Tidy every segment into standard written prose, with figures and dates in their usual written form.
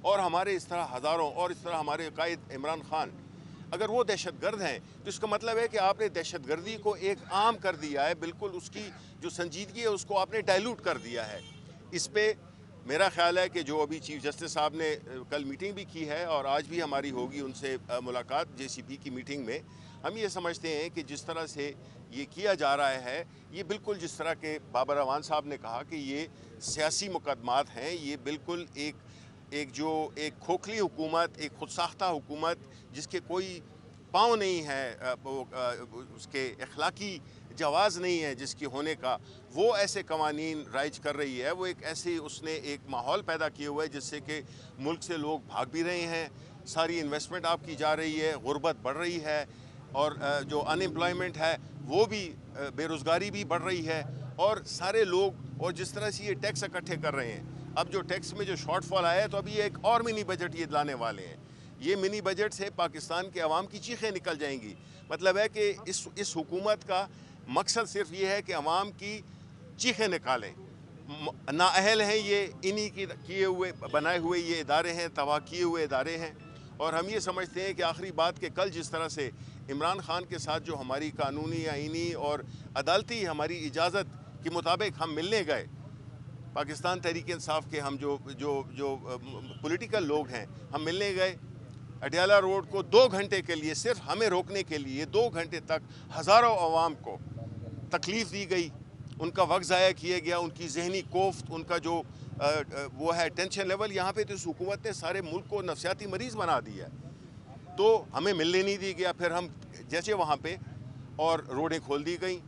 اور ہمارے اس طرح ہزاروں، اور اس طرح ہمارے قائد عمران خان اگر وہ دہشت گرد ہیں تو اس کا مطلب ہے کہ آپ نے دہشت گردی کو ایک عام کر دیا ہے، بالکل اس کی جو سنجیدگی ہے اس کو آپ نے ڈائلوٹ کر دیا ہے۔ اس پہ میرا خیال ہے کہ جو ابھی چیف جسٹس صاحب نے کل میٹنگ بھی کی ہے اور آج بھی ہماری ہوگی ان سے ملاقات جے سی پی کی میٹنگ میں، ہم یہ سمجھتے ہیں کہ جس طرح سے یہ کیا جا رہا ہے یہ بالکل جس طرح کہ بابر اعوان صاحب نے کہا کہ یہ سیاسی مقدمات ہیں، یہ بالکل ایک کھوکھلی حکومت، ایک خود ساختہ حکومت جس کے کوئی پاؤں نہیں ہے، اس کے اخلاقی جواز نہیں ہے جس کی ہونے کا، وہ ایسے قوانین رائج کر رہی ہے، وہ اس نے ایک ماحول پیدا کیے ہوئے جس سے کہ ملک سے لوگ بھاگ بھی رہے ہیں، ساری انویسٹمنٹ آپ کی جا رہی ہے، غربت بڑھ رہی ہے، اور جو ان امپلائمنٹ ہے وہ بھی، بے روزگاری بھی بڑھ رہی ہے، اور سارے لوگ، اور جس طرح سے یہ ٹیکس اکٹھے کر رہے ہیں، اب جو ٹیکس میں جو شارٹ فال آیا ہے تو ابھی ایک اور منی بجٹ یہ لانے والے ہیں۔ یہ منی بجٹ سے پاکستان کے عوام کی چیخیں نکل جائیں گی۔ مطلب ہے کہ اس حکومت کا مقصد صرف یہ ہے کہ عوام کی چیخیں نکالیں۔ نااہل ہیں یہ، انہی کی بنائے ہوئے یہ ادارے ہیں، تباہ کیے ہوئے ادارے ہیں، اور ہم یہ سمجھتے ہیں کہ آخری بات کہ کل جس طرح سے عمران خان کے ساتھ جو ہماری قانونی، آئینی اور عدالتی ہماری اجازت کے مطابق ہم ملنے گئے، پاکستان تحریک انصاف کے ہم جو پولیٹیکل لوگ ہیں، ہم ملنے گئے اڈیالہ روڈ کو 2 گھنٹے کے لیے، صرف ہمیں روکنے کے لیے 2 گھنٹے تک ہزاروں عوام کو تکلیف دی گئی، ان کا وقت ضائع کیا گیا، ان کی ذہنی کوفت، ان کا جو وہ ہے ٹینشن لیول، یہاں پہ تو اس حکومت نے سارے ملک کو نفسیاتی مریض بنا دیا ہے، تو ہمیں ملنے نہیں دی گیا۔ پھر ہم جیسے وہاں پہ اور روڈیں کھول دی گئیں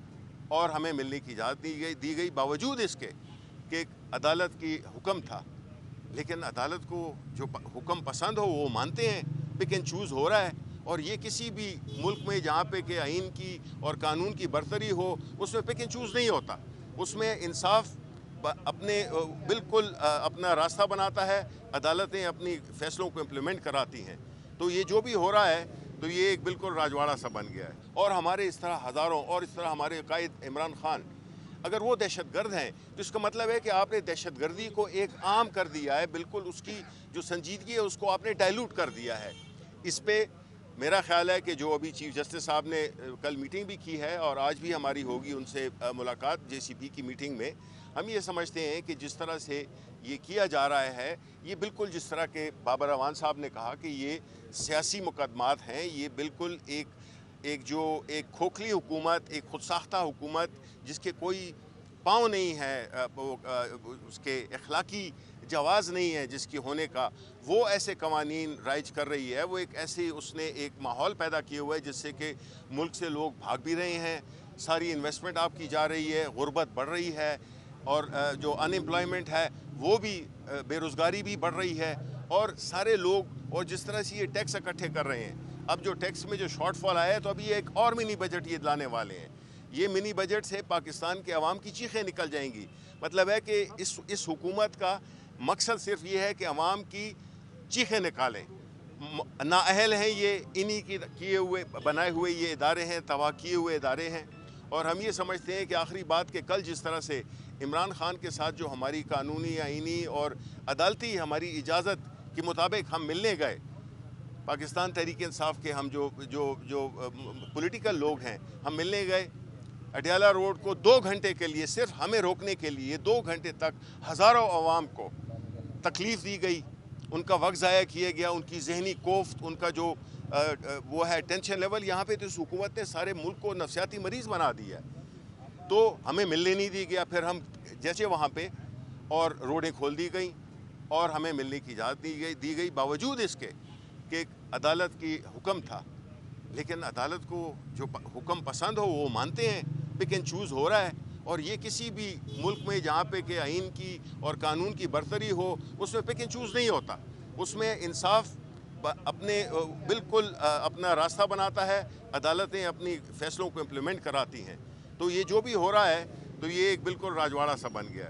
اور ہمیں ملنے کی اجازت دی گئی باوجود اس کے کہ ایک عدالت کی حکم تھا، لیکن عدالت کو جو حکم پسند ہو وہ مانتے ہیں، پک اینڈ چوز ہو رہا ہے، اور یہ کسی بھی ملک میں جہاں پہ کہ آئین کی اور قانون کی برتری ہو اس میں پک اینڈ چوز نہیں ہوتا، اس میں انصاف اپنے بالکل اپنا راستہ بناتا ہے، عدالتیں اپنی فیصلوں کو امپلیمنٹ کراتی ہیں۔ تو یہ جو بھی ہو رہا ہے تو یہ ایک بالکل راجواڑہ سا بن گیا ہے، اور ہمارے اس طرح ہزاروں، اور اس طرح ہمارے قائد عمران خان اگر وہ دہشت گرد ہیں تو اس کا مطلب ہے کہ آپ نے دہشت گردی کو ایک عام کر دیا ہے، بالکل اس کی جو سنجیدگی ہے اس کو آپ نے ڈائلوٹ کر دیا ہے۔ اس پہ میرا خیال ہے کہ جو ابھی چیف جسٹس صاحب نے کل میٹنگ بھی کی ہے اور آج بھی ہماری ہوگی ان سے ملاقات جے سی پی کی میٹنگ میں، ہم یہ سمجھتے ہیں کہ جس طرح سے یہ کیا جا رہا ہے یہ بالکل جس طرح کہ بابر اعوان صاحب نے کہا کہ یہ سیاسی مقدمات ہیں، یہ بالکل ایک کھوکھلی حکومت، ایک خود ساختہ حکومت جس کے کوئی پاؤں نہیں ہے، اس کے اخلاقی جواز نہیں ہے جس کی ہونے کا، وہ ایسے قوانین رائج کر رہی ہے، وہ اس نے ایک ماحول پیدا کیے ہوئے جس سے کہ ملک سے لوگ بھاگ بھی رہے ہیں، ساری انویسٹمنٹ آپ کی جا رہی ہے، غربت بڑھ رہی ہے، اور جو ان امپلائمنٹ ہے وہ بھی، بے روزگاری بھی بڑھ رہی ہے، اور سارے لوگ، اور جس طرح سے یہ ٹیکس اکٹھے کر رہے ہیں، اب جو ٹیکس میں جو شارٹ فال آیا ہے تو ابھی ایک اور منی بجٹ یہ لانے والے ہیں۔ یہ منی بجٹ سے پاکستان کے عوام کی چیخیں نکل جائیں گی۔ مطلب ہے کہ اس حکومت کا مقصد صرف یہ ہے کہ عوام کی چیخیں نکالیں۔ نااہل ہیں یہ، انہی کی بنائے ہوئے یہ ادارے ہیں، تباہ کیے ہوئے ادارے ہیں، اور ہم یہ سمجھتے ہیں کہ آخری بات کہ کل جس طرح سے عمران خان کے ساتھ جو ہماری قانونی، آئینی اور عدالتی ہماری اجازت کے مطابق ہم ملنے گئے، پاکستان تحریک انصاف کے ہم جو پولیٹیکل لوگ ہیں، ہم ملنے گئے اڈیالہ روڈ کو 2 گھنٹے کے لیے، صرف ہمیں روکنے کے لیے 2 گھنٹے تک ہزاروں عوام کو تکلیف دی گئی، ان کا وقت ضائع کیا گیا، ان کی ذہنی کوفت، ان کا جو وہ ہے ٹینشن لیول، یہاں پہ تو اس حکومت نے سارے ملک کو نفسیاتی مریض بنا دیا ہے، تو ہمیں ملنے نہیں دی گیا۔ پھر ہم جیسے وہاں پہ اور روڈیں کھول دی گئیں اور ہمیں ملنے کی اجازت دی گئی باوجود اس کے کہ ایک عدالت کی حکم تھا، لیکن عدالت کو جو حکم پسند ہو وہ مانتے ہیں، پک اینڈ چوز ہو رہا ہے، اور یہ کسی بھی ملک میں جہاں پہ کہ آئین کی اور قانون کی برتری ہو اس میں پک اینڈ چوز نہیں ہوتا، اس میں انصاف اپنے بالکل اپنا راستہ بناتا ہے، عدالتیں اپنی فیصلوں کو امپلیمنٹ کراتی ہیں۔ تو یہ جو بھی ہو رہا ہے تو یہ ایک بالکل راجواڑہ سا بن گیا ہے۔